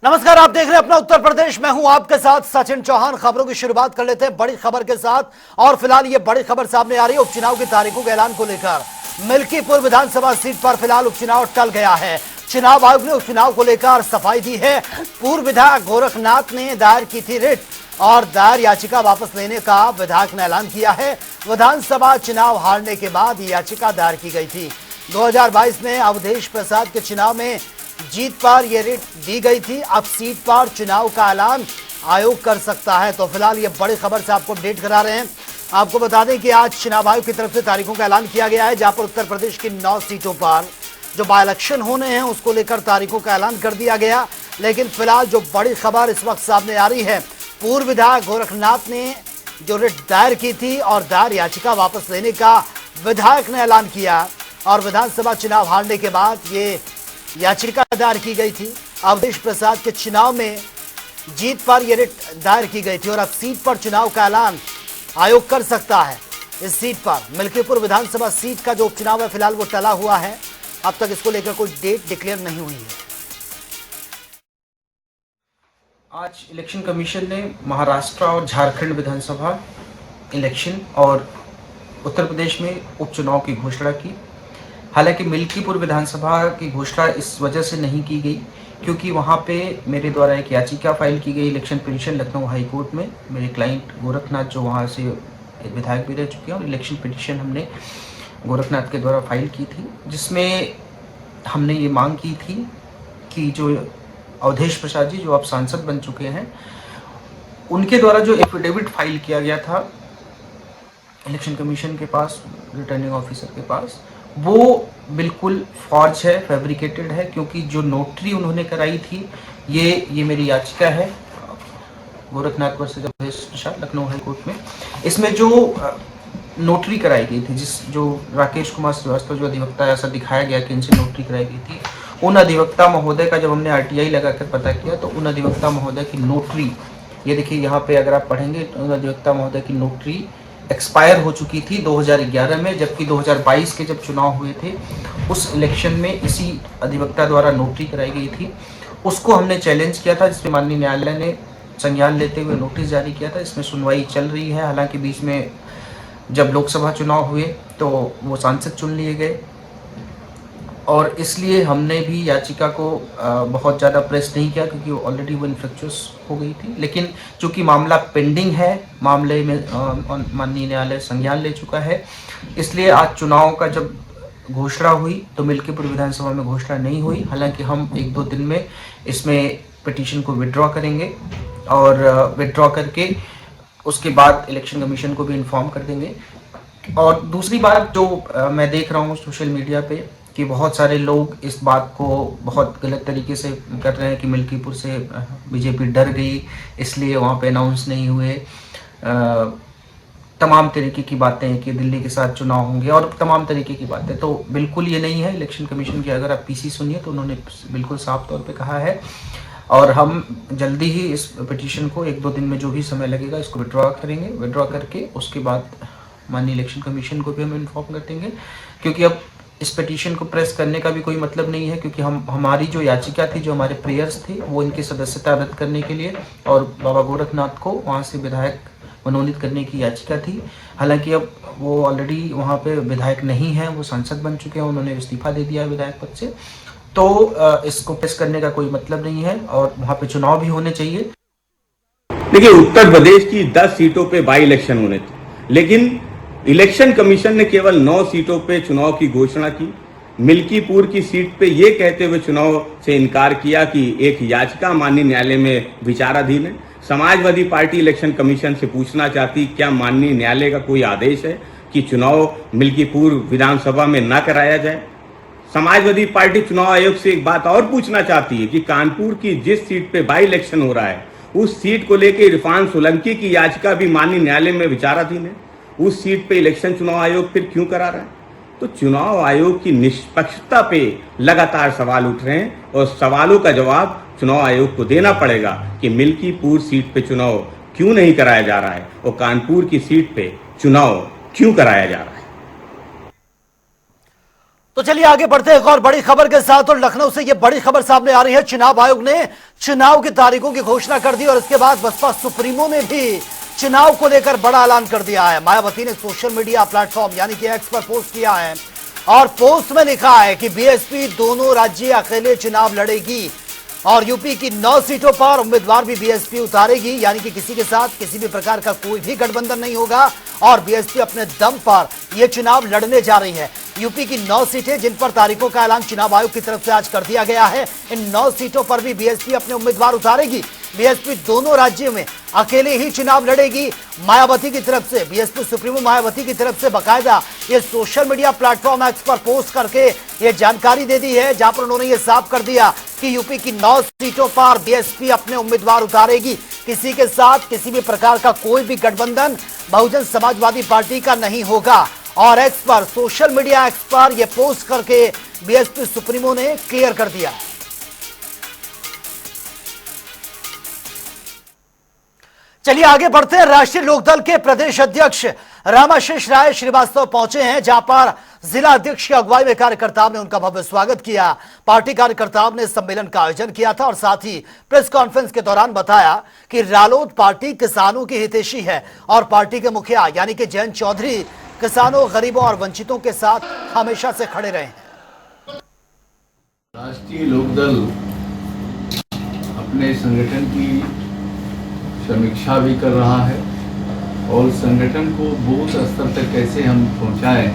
नमस्कार, आप देख रहे हैं अपना उत्तर प्रदेश। मैं हूं आपके साथ सचिन चौहान। खबरों की शुरुआत कर लेते हैं बड़ी खबर के साथ। और फिलहाल ये बड़ी खबर सामने आ रही है उपचुनाव की तारीखों के ऐलान को लेकर। मिल्कीपुर विधानसभा सीट पर फिलहाल उपचुनाव टल गया है। चुनाव आयोग ने उपचुनाव को लेकर सफाई दी है। पूर्व विधायक गोरखनाथ ने दायर की थी रिट और दायर याचिका वापस लेने का विधायक ने ऐलान किया है। विधानसभा चुनाव हारने के बाद ये याचिका दायर की गई थी। 2022 में अवधेश प्रसाद के चुनाव में जीत पर यह रिट दी गई थी। अब सीट पर चुनाव का ऐलान आयोग कर सकता है। तो फिलहाल ये बड़ी खबर से आपको अपडेट करा रहे हैं। आपको बता दें कि आज चुनाव आयोग की तरफ से तारीखों का ऐलान किया गया है, जहां पर उत्तर प्रदेश की 9 सीटों पर जो बाय इलेक्शन होने हैं उसको लेकर तारीखों का ऐलान कर दिया गया। लेकिन फिलहाल जो बड़ी खबर इस वक्त सामने आ रही है, पूर्व विधायक गोरखनाथ ने जो रिट दायर की थी और दायर याचिका वापस लेने का विधायक ने ऐलान किया। और विधानसभा चुनाव हारने के बाद ये याचिका दायर की गई थी। अवधेश प्रसाद के चुनाव में जीत पर यह रिट दायर की गई थी और अब सीट पर चुनाव का ऐलान आयोग कर सकता है। इस सीट पर मिल्कीपुर विधानसभा सीट का जो उपचुनाव है फिलहाल वो टला हुआ है। अब तक इसको लेकर कोई डेट डिक्लेयर नहीं हुई है। आज इलेक्शन कमीशन ने महाराष्ट्र और झारखंड विधानसभा इलेक्शन और उत्तर प्रदेश में उपचुनाव की घोषणा की। हालांकि मिल्कीपुर विधानसभा की घोषणा इस वजह से नहीं की गई क्योंकि वहां पे मेरे द्वारा एक याचिका फाइल की गई election petition Lucknow high court में। मेरे क्लाइंट गोरखनाथ जो वहां से विधायक भी रह चुके हैं और इलेक्शन पिटीशन हमने गोरखनाथ के द्वारा फाइल की थी, जिसमें हमने ये मांग की थी कि जो अवधेश प्रसाद जी जो अब सांसद बन चुके हैं उनके द्वारा जो एफिडेविट फाइल किया गया था इलेक्शन कमीशन के पास, रिटर्निंग ऑफिसर के पास, वो बिल्कुल फॉर्ज है, फैब्रिकेटेड है। क्योंकि जो नोटरी उन्होंने कराई थी ये मेरी याचिका है Gorakhnath versus Awadhesh Prasad Lucknow high court में। इसमें जो नोटरी कराई गई थी, जो राकेश कुमार श्रीवास्तव जो अधिवक्ता, ऐसा दिखाया गया कि इनसे नोटरी कराई गई थी, उन अधिवक्ता महोदय का जब हमने आरटीआई लगाकर पता किया तो उन अधिवक्ता महोदय की नोटरी, ये देखिए यहाँ पे अगर आप पढ़ेंगे तो उन अधिवक्ता महोदय की नोटरी एक्सपायर हो चुकी थी 2011 में, जबकि 2022 के जब चुनाव हुए थे उस इलेक्शन में इसी अधिवक्ता द्वारा नोटरी कराई गई थी। उसको हमने चैलेंज किया था, जिसमें माननीय न्यायालय ने संज्ञान लेते हुए नोटिस जारी किया था। इसमें सुनवाई चल रही है। हालांकि बीच में जब लोकसभा चुनाव हुए तो वो सांसद चुन लिए गए और इसलिए हमने भी याचिका को बहुत ज़्यादा प्रेस नहीं किया क्योंकि ऑलरेडी वो इन्फ्लेक्चुअस हो गई थी। लेकिन चूंकि मामला पेंडिंग है, मामले में माननीय न्यायालय संज्ञान ले चुका है, इसलिए आज चुनाव का जब घोषणा हुई तो मिल्कीपुर विधानसभा में घोषणा नहीं हुई। हालांकि हम 1-2 दिन में इसमें पिटीशन को विड्रॉ करेंगे और विड्रॉ करके उसके बाद इलेक्शन कमीशन को भी इन्फॉर्म कर देंगे। और दूसरी बात जो मैं देख रहा हूँ सोशल मीडिया पे कि बहुत सारे लोग इस बात को बहुत गलत तरीके से कर रहे हैं कि मिल्कीपुर से बीजेपी डर गई इसलिए वहाँ पे अनाउंस नहीं हुए। तमाम तरीके की बातें कि दिल्ली के साथ चुनाव होंगे और तमाम तरीके की बातें, तो बिल्कुल ये नहीं है। इलेक्शन कमीशन की अगर आप पीसी सुनिए तो उन्होंने बिल्कुल साफ तौर पे कहा है और हम जल्दी ही इस पिटीशन को 1-2 दिन में जो भी समय लगेगा इसको विड्रॉ करेंगे। विड्रॉ करके उसके बाद माननीय इलेक्शन कमीशन को भी हम इन्फॉर्म कर देंगे, क्योंकि अब इस पिटीशन को प्रेस करने का भी कोई मतलब नहीं है। क्योंकि हमारी जो याचिका थी, जो हमारे प्रेयर्स थे, वो इनकी सदस्यता रद्द करने के लिए और बाबा गोरखनाथ को वहाँ से विधायक मनोनीत करने की याचिका थी। हालांकि अब वो ऑलरेडी वहाँ पे विधायक नहीं है, वो सांसद बन चुके हैं, उन्होंने इस्तीफा दे दिया विधायक पद से, तो इसको प्रेस करने का कोई मतलब नहीं है और वहाँ पे चुनाव भी होने चाहिए। देखिए, उत्तर प्रदेश की 10 सीटों पे बाई इलेक्शन होने थे, लेकिन इलेक्शन कमीशन ने केवल 9 सीटों पे चुनाव की घोषणा की। मिल्कीपुर की सीट पे ये कहते हुए चुनाव से इनकार किया कि एक याचिका माननीय न्यायालय में विचाराधीन है। समाजवादी पार्टी इलेक्शन कमीशन से पूछना चाहती क्या माननीय न्यायालय का कोई आदेश है कि चुनाव मिल्कीपुर विधानसभा में न कराया जाए। समाजवादी पार्टी चुनाव आयोग से एक बात और पूछना चाहती है कि कानपुर की जिस सीट पे बाई इलेक्शन हो रहा है उस सीट को लेकर इरफान सोलंकी की याचिका भी माननीय न्यायालय में विचाराधीन है। उस सीट पे इलेक्शन चुनाव आयोग फिर क्यों करा रहा है? तो चुनाव आयोग की निष्पक्षता पे लगातार सवाल उठ रहे हैं और सवालों का जवाब चुनाव आयोग को देना पड़ेगा कि मिल्कीपुर सीट पे चुनाव क्यों नहीं कराया जा रहा है और कानपुर की सीट पे चुनाव क्यों कराया जा रहा है। तो चलिए आगे बढ़ते हैं एक और बड़ी खबर के साथ। और लखनऊ से यह बड़ी खबर सामने आ रही है। चुनाव आयोग ने चुनाव की तारीखों की घोषणा कर दी और इसके बाद बसपा सुप्रीमो ने भी चुनाव को लेकर बड़ा ऐलान कर दिया है। मायावती ने सोशल मीडिया प्लेटफॉर्म यानी कि एक्स पर पोस्ट किया है और पोस्ट में लिखा है कि बीएसपी दोनों राज्य अकेले चुनाव लड़ेगी और यूपी की 9 सीटों पर उम्मीदवार भी बीएसपी उतारेगी, यानी कि किसी के साथ किसी भी प्रकार का कोई भी गठबंधन नहीं होगा और बीएसपी अपने दम पर यह चुनाव लड़ने जा रही है। यूपी की 9 सीटें जिन पर तारीखों का ऐलान चुनाव आयोग की तरफ से आज कर दिया गया है, इन 9 सीटों पर भी बीएसपी अपने उम्मीदवार उतारेगी। बीएसपी दोनों राज्यों में अकेले ही चुनाव लड़ेगी। मायावती की तरफ से, बीएसपी सुप्रीमो मायावती की तरफ से बाकायदा ये सोशल मीडिया प्लेटफॉर्म एक्स पर पोस्ट करके ये जानकारी दे दी है, जहां पर उन्होंने ये साफ कर दिया कि यूपी की 9 सीटों पर बीएसपी अपने उम्मीदवार उतारेगी। किसी के साथ किसी भी प्रकार का कोई भी गठबंधन बहुजन समाजवादी पार्टी का नहीं होगा। और एक्स पर, सोशल मीडिया एक्स पर यह पोस्ट करके बीएसपी सुप्रीमो ने क्लियर कर दिया। चलिए आगे बढ़ते हैं। राष्ट्रीय लोकदल के प्रदेश अध्यक्ष रामाशीष राय श्रीवास्तव पहुंचे हैं, जहां पर जिला अध्यक्ष की अगुवाई में कार्यकर्ताओं ने उनका भव्य स्वागत किया। पार्टी कार्यकर्ताओं ने सम्मेलन का आयोजन किया था और साथ ही प्रेस कॉन्फ्रेंस के दौरान बताया कि रालोद पार्टी किसानों की हितैषी है और पार्टी के मुखिया यानी कि जयंत चौधरी किसानों, गरीबों और वंचितों के साथ हमेशा से खड़े रहे हैं। राष्ट्रीय लोकदल अपने संगठन की समीक्षा भी कर रहा है और संगठन को बूथ स्तर तक कैसे हम पहुंचाएं,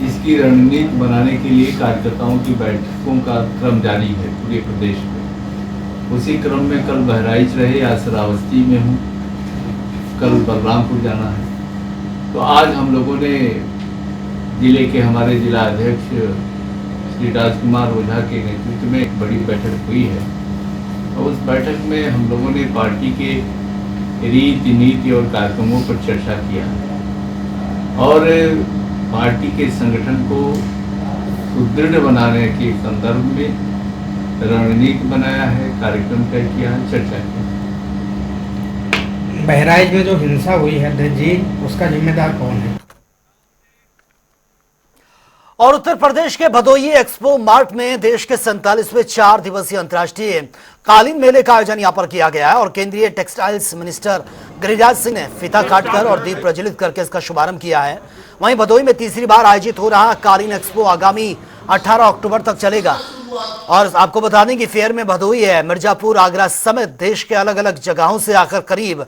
इसकी रणनीति बनाने के लिए कार्यकर्ताओं की बैठकों का क्रम जारी है पूरे प्रदेश में। उसी क्रम में कल बहराइच रहे, आज श्रावस्ती में हूँ, कल बलरामपुर जाना है। तो आज हम लोगों ने जिले के हमारे जिला अध्यक्ष श्री राजकुमार ओझा के नेतृत्व में एक बड़ी बैठक हुई है और उस बैठक में हम लोगों ने पार्टी के रीति नीति और कार्यक्रमों पर चर्चा किया और पार्टी के संगठन को सुदृढ़ बनाने के संदर्भ में रणनीति बनाया है, कार्यक्रम तय किया है, चर्चा की। बहराइच में जो हिंसा हुई है अध्यक्ष जी, उसका जिम्मेदार कौन है? और उत्तर प्रदेश के भदोही एक्सपो मार्ट में देश के 47वें 4 दिवसीय अंतर्राष्ट्रीय कालीन मेले का आयोजन यहां पर किया गया है और केंद्रीय टेक्सटाइल्स मिनिस्टर गिरिराज सिंह ने फीता काटकर और दीप प्रज्वलित करके इसका शुभारंभ किया है। वहीं भदोही में तीसरी बार आयोजित हो रहा कालीन एक्सपो आगामी 18 अक्टूबर तक चलेगा। और आपको बता दें कि फेयर में भदोही है, मिर्जापुर, आगरा समेत देश के अलग अलग जगहों से आकर करीब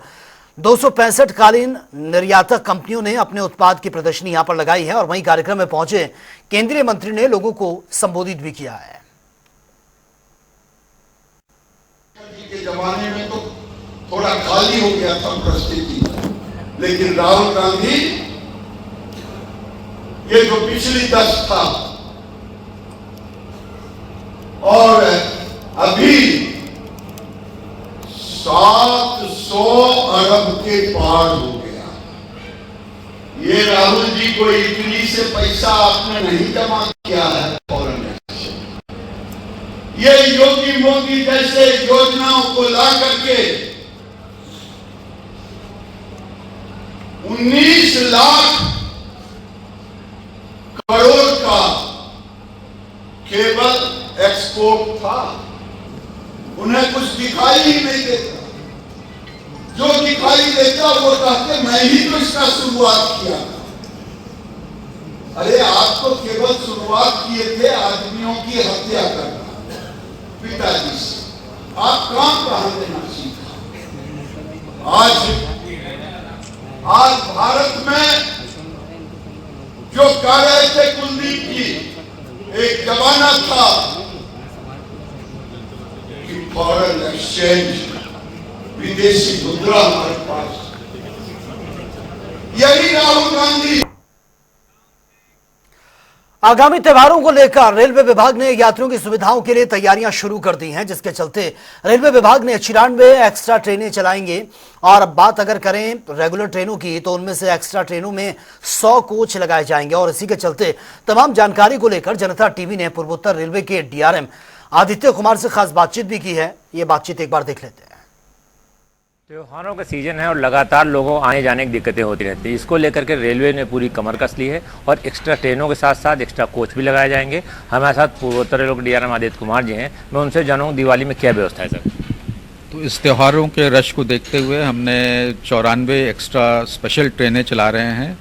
265 कालीन निर्यातक कंपनियों ने अपने उत्पाद की प्रदर्शनी यहां पर लगाई है। और वहीं कार्यक्रम में पहुंचे केंद्रीय मंत्री ने लोगों को संबोधित भी किया है। के जमाने में तो थोड़ा खाली हो गया था परिस्थिति, लेकिन राहुल गांधी ये जो पिछली दस था और अभी 700 अरब के पार हो गया। ये राहुल जी को इटली से पैसा आपने नहीं जमा किया है फॉरेन से। ये योगी मोदी जैसे योजनाओं को ला करके 19 लाख करोड़ का केवल एक्सपोर्ट था, उन्हें कुछ दिखाई ही नहीं देता। जो दिखाई देता वो कहते मैं ही तो इसका शुरुआत किया था। अरे आप तो केवल शुरुआत किए थे आदमियों की हत्या करना पिताजी से, आप काम कहां देना सीखा। आज भारत में जो कह रहे थे कुलदीप जी, एक जमाना था कि फॉरेन एक्सचेंज, विदेशी मुद्रा हमारे पास, यही राहुल गांधी। आगामी त्योहारों को लेकर रेलवे विभाग ने यात्रियों की सुविधाओं के लिए तैयारियां शुरू कर दी हैं, जिसके चलते रेलवे विभाग ने 94 एक्स्ट्रा ट्रेनें चलाएंगे। और अब बात अगर करें रेगुलर ट्रेनों की, तो उनमें से एक्स्ट्रा ट्रेनों में 100 कोच लगाए जाएंगे। और इसी के चलते तमाम जानकारी को लेकर जनता टीवी ने पूर्वोत्तर रेलवे के डीआरएम आदित्य कुमार से खास बातचीत भी की है। ये बातचीत एक बार देख लेते हैं। त्योहारों का सीजन है और लगातार लोगों आने जाने की दिक्कतें होती रहती हैं। इसको लेकर के रेलवे ने पूरी कमर कस ली है और एक्स्ट्रा ट्रेनों के साथ साथ एक्स्ट्रा कोच भी लगाए जाएंगे। हमारे साथ पूर्वोत्तर रेलवे के DRM आदित्य कुमार जी हैं। मैं उनसे जानूँ दिवाली में क्या व्यवस्था है सर। तो इस त्योहारों के रश को देखते हुए हमने 94 एक्स्ट्रा स्पेशल ट्रेनें चला रहे हैं,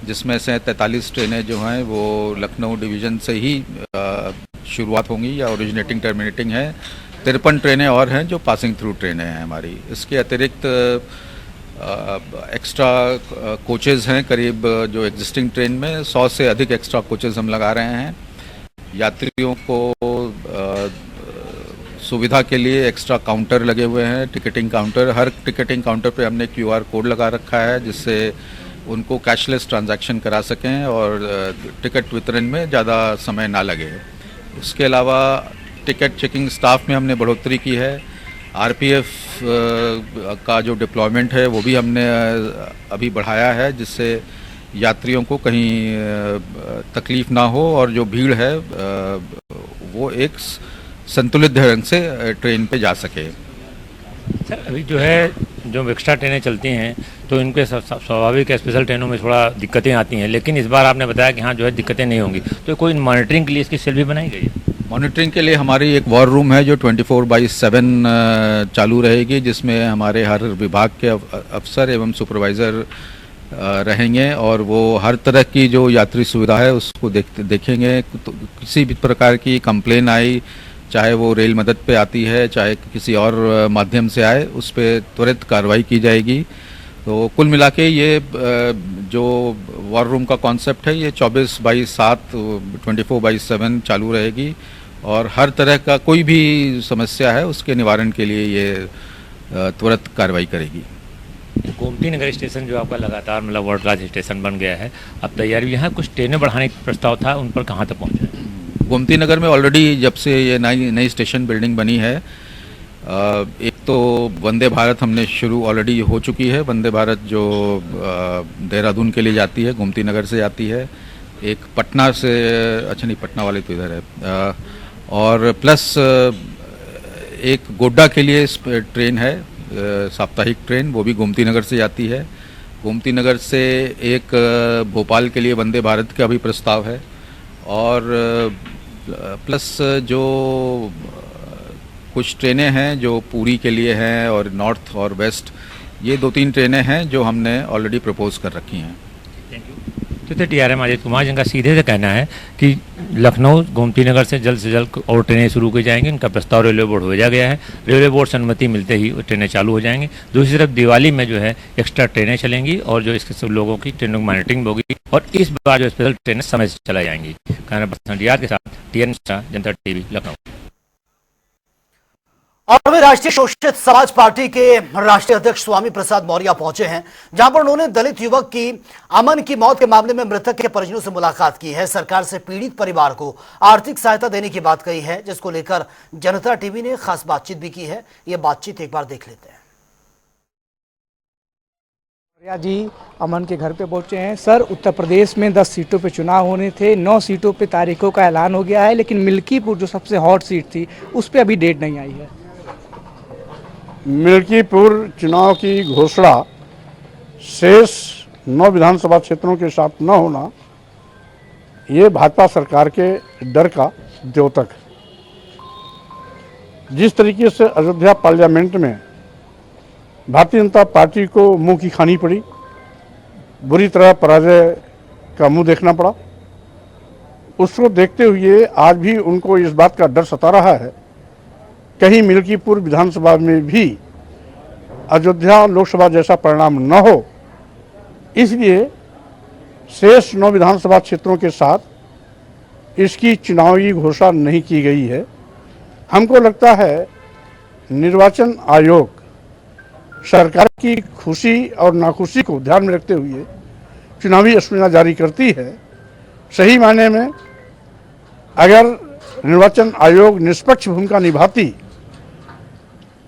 जिसमें से 43 ट्रेनें जो हैं वो लखनऊ डिवीज़न से ही शुरुआत होंगी या ओरिजिनेटिंग टर्मिनेटिंग है। 53 ट्रेनें और हैं जो पासिंग थ्रू ट्रेनें हैं हमारी। इसके अतिरिक्त एक्स्ट्रा कोचेज़ हैं करीब जो एग्जिस्टिंग ट्रेन में 100 से अधिक एक्स्ट्रा कोचेज़ हम लगा रहे हैं। यात्रियों को सुविधा के लिए एक्स्ट्रा काउंटर लगे हुए हैं, टिकटिंग काउंटर। हर टिकटिंग काउंटर पे हमने QR कोड लगा रखा है जिससे उनको कैशलेस ट्रांजैक्शन करा सकें और टिकट वितरण में ज़्यादा समय ना लगे। उसके अलावा टिकट चेकिंग स्टाफ में हमने बढ़ोतरी की है। RPF का जो डिप्लॉयमेंट है वो भी हमने अभी बढ़ाया है, जिससे यात्रियों को कहीं तकलीफ ना हो और जो भीड़ है वो एक संतुलित ढंग से ट्रेन पे जा सके। सर अभी जो है जो एक्स्ट्रा ट्रेनें चलती हैं तो इनके स्वाभाविक स्पेशल ट्रेनों में थोड़ा दिक्कतें आती हैं, लेकिन इस बार आपने बताया कि हाँ जो है दिक्कतें नहीं होंगी। तो कोई मॉनिटरिंग के लिए इसकी सेल भी बनाई गई है? मॉनिटरिंग के लिए हमारी एक वॉर रूम है जो 24/7 चालू रहेगी, जिसमें हमारे हर विभाग के अफसर एवं सुपरवाइज़र रहेंगे और वो हर तरह की जो यात्री सुविधा है उसको देखेंगे। तो किसी भी प्रकार की कंप्लेन आई, चाहे वो रेल मदद पे आती है चाहे किसी और माध्यम से आए, उस पर त्वरित कार्रवाई की जाएगी। तो कुल मिला के ये जो वॉर रूम का कॉन्सेप्ट है ये 24/7 24/7 चालू रहेगी और हर तरह का कोई भी समस्या है उसके निवारण के लिए ये त्वरित कार्रवाई करेगी। गोमती नगर स्टेशन जो आपका लगातार मतलब वर्ल्ड क्लास स्टेशन बन गया है, अब तैयारी यहाँ कुछ ट्रेनें बढ़ाने का प्रस्ताव था, उन पर कहाँ तक पहुँचा है? गोमती नगर में ऑलरेडी जब से ये नई स्टेशन बिल्डिंग बनी है, एक तो वंदे भारत हमने शुरू ऑलरेडी हो चुकी है। वंदे भारत जो देहरादून के लिए जाती है, गोमती नगर से जाती है। एक पटना से, अच्छा नहीं पटना वाली तो इधर है, और प्लस एक गोड्डा के लिए ट्रेन है साप्ताहिक ट्रेन, वो भी गोमती नगर से जाती है। गोमती नगर से एक भोपाल के लिए वंदे भारत का भी प्रस्ताव है और प्लस जो कुछ ट्रेनें हैं जो पुरी के लिए हैं और नॉर्थ और वेस्ट, ये 2-3 ट्रेनें हैं जो हमने ऑलरेडी प्रपोज कर रखी हैं। Thank you. तो DRM आदित्य कुमार जिनका सीधे से कहना है कि लखनऊ गोमती नगर से जल्द और ट्रेनें शुरू की जाएंगी। उनका प्रस्ताव रेलवे बोर्ड भेजा गया है, रेलवे बोर्ड से अनुमति मिलते ही ट्रेनें चालू हो जाएंगी। दूसरी तरफ दिवाली में जो है एक्स्ट्रा ट्रेनें चलेंगी और जो इसके सब लोगों की ट्रेनों की मॉनिटरिंग होगी और इस बार जो स्पेशल ट्रेनें समय से चलाई जाएंगी। कैमरा पर्सन DR के साथ TN जनता TV लखनऊ। और वे राष्ट्रीय शोषित समाज पार्टी के राष्ट्रीय अध्यक्ष स्वामी प्रसाद मौर्य पहुंचे हैं, जहां पर उन्होंने दलित युवक की अमन की मौत के मामले में मृतक के परिजनों से मुलाकात की है। सरकार से पीड़ित परिवार को आर्थिक सहायता देने की बात कही है, जिसको लेकर जनता टीवी ने खास बातचीत भी की है। ये बातचीत एक बार देख लेते हैं। मौर्य जी अमन के घर पे पहुंचे हैं। सर, उत्तर प्रदेश में 10 सीटों पे चुनाव होने थे, 9 सीटों पे तारीखों का ऐलान हो गया है, लेकिन मिल्कीपुर जो सबसे हॉट सीट थी उस पर अभी डेट नहीं आई है। मिल्कीपुर चुनाव की घोषणा शेष 9 विधानसभा क्षेत्रों के साथ न होना, ये भाजपा सरकार के डर का द्योतक। जिस तरीके से अयोध्या पार्लियामेंट में भारतीय जनता पार्टी को मुंह की खानी पड़ी, बुरी तरह पराजय का मुंह देखना पड़ा, उसको देखते हुए आज भी उनको इस बात का डर सता रहा है कहीं मिल्कीपुर विधानसभा में भी अयोध्या लोकसभा जैसा परिणाम न हो। इसलिए शेष 9 विधानसभा क्षेत्रों के साथ इसकी चुनावी घोषणा नहीं की गई है। हमको लगता है निर्वाचन आयोग सरकार की खुशी और नाखुशी को ध्यान में रखते हुए चुनावी स्पष्टीकरण जारी करती है। सही मायने में अगर निर्वाचन आयोग निष्पक्ष भूमिका निभाती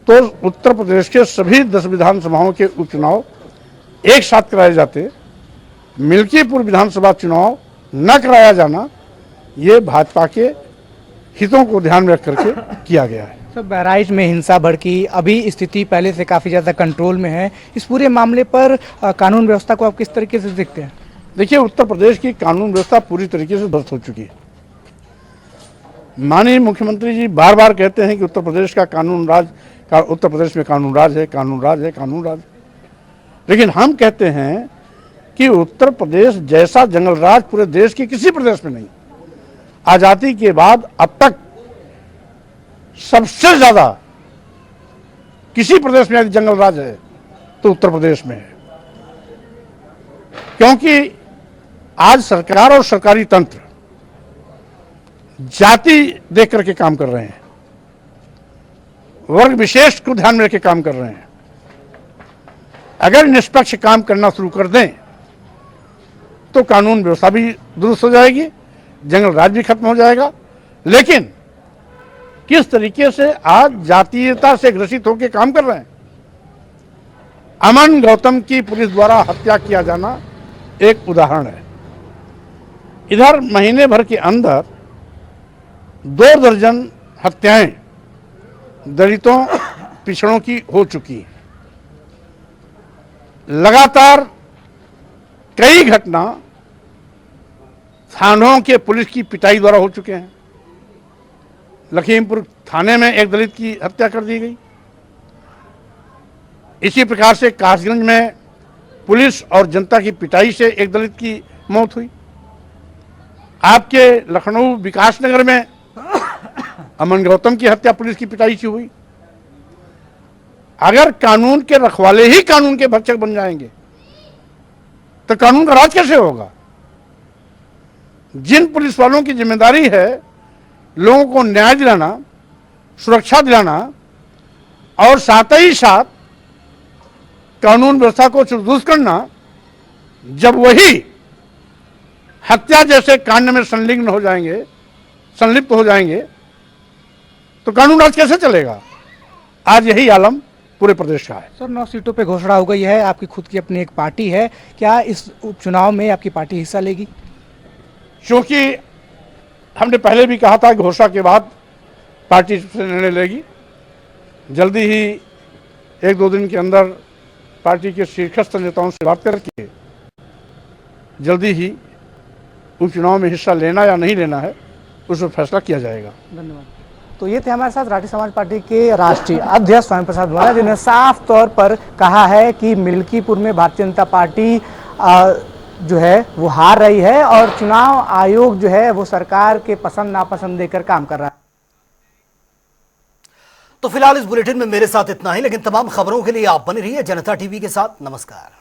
तो उत्तर प्रदेश के सभी 10 विधानसभाओं के उपचुनाव एक साथ कराए जाते। मिल्कीपुर विधानसभा चुनाव न कराया जाना ये भाजपा के हितों को ध्यान में रख करके किया गया है। सर, बहराइच में हिंसा भड़की, अभी स्थिति पहले से काफ़ी ज़्यादा कंट्रोल में है। इस पूरे मामले पर कानून व्यवस्था को आप किस तरीके से देखते हैं? देखिए, उत्तर प्रदेश की कानून व्यवस्था पूरी तरीके से ध्वस्त हो चुकी है। माननीय मुख्यमंत्री जी बार बार कहते हैं कि उत्तर प्रदेश का कानून राज का, उत्तर प्रदेश में कानून राज है, कानून राज है, कानून राज। लेकिन हम कहते हैं कि उत्तर प्रदेश जैसा जंगल राज पूरे देश के किसी प्रदेश में नहीं। आजादी के बाद अब तक सबसे ज्यादा किसी प्रदेश में यदि जंगल राज है तो उत्तर प्रदेश में है, क्योंकि आज सरकार और सरकारी तंत्र जाति देख करके काम कर रहे हैं, वर्ग विशेष को ध्यान में रख के काम कर रहे हैं। अगर निष्पक्ष काम करना शुरू कर दें तो कानून व्यवस्था भी दुरुस्त हो जाएगी, जंगल राज भी खत्म हो जाएगा। लेकिन किस तरीके से आज जातीयता से ग्रसित होकर काम कर रहे हैं। अमन गौतम की पुलिस द्वारा हत्या किया जाना एक उदाहरण है। इधर महीने भर के अंदर 2 दर्जन हत्याएं दलितों पिछड़ों की हो चुकी हैं। लगातार कई घटना थानों के पुलिस की पिटाई द्वारा हो चुके हैं। लखीमपुर थाने में एक दलित की हत्या कर दी गई। इसी प्रकार से कासगंज में पुलिस और जनता की पिटाई से एक दलित की मौत हुई। आपके लखनऊ विकास नगर में अमन गौतम की हत्या पुलिस की पिटाई से हुई। अगर कानून के रखवाले ही कानून के भक्षक बन जाएंगे तो कानून का राज कैसे होगा? जिन पुलिस वालों की जिम्मेदारी है लोगों को न्याय दिलाना, सुरक्षा दिलाना और साथ ही साथ कानून व्यवस्था को दुरुस्त करना, जब वही हत्या जैसे कांड में संलिप्त हो जाएंगे तो कानून राज कैसे चलेगा? आज यही आलम पूरे प्रदेश का है। सर, 9 सीटों पे घोषणा हो गई है। आपकी खुद की अपनी एक पार्टी है, क्या इस उपचुनाव में आपकी पार्टी हिस्सा लेगी? क्योंकि हमने पहले भी कहा था घोषणा के बाद पार्टी से निर्णय लेगी। जल्दी ही 1-2 दिन के अंदर पार्टी के शीर्षस्थ नेताओं से बात करके जल्दी ही उपचुनाव में हिस्सा लेना या नहीं लेना है उस पर फैसला किया जाएगा। धन्यवाद। तो ये थे हमारे साथ राठी समाज पार्टी के राष्ट्रीय अध्यक्ष स्वामी प्रसाद मौर्य, जिन्होंने साफ तौर पर कहा है कि मिल्कीपुर में भारतीय जनता पार्टी जो है वो हार रही है और चुनाव आयोग जो है वो सरकार के पसंद नापसंद देकर काम कर रहा है। तो फिलहाल इस बुलेटिन में मेरे साथ इतना ही, लेकिन तमाम खबरों के लिए आप बने रहिए जनता टीवी के साथ। नमस्कार।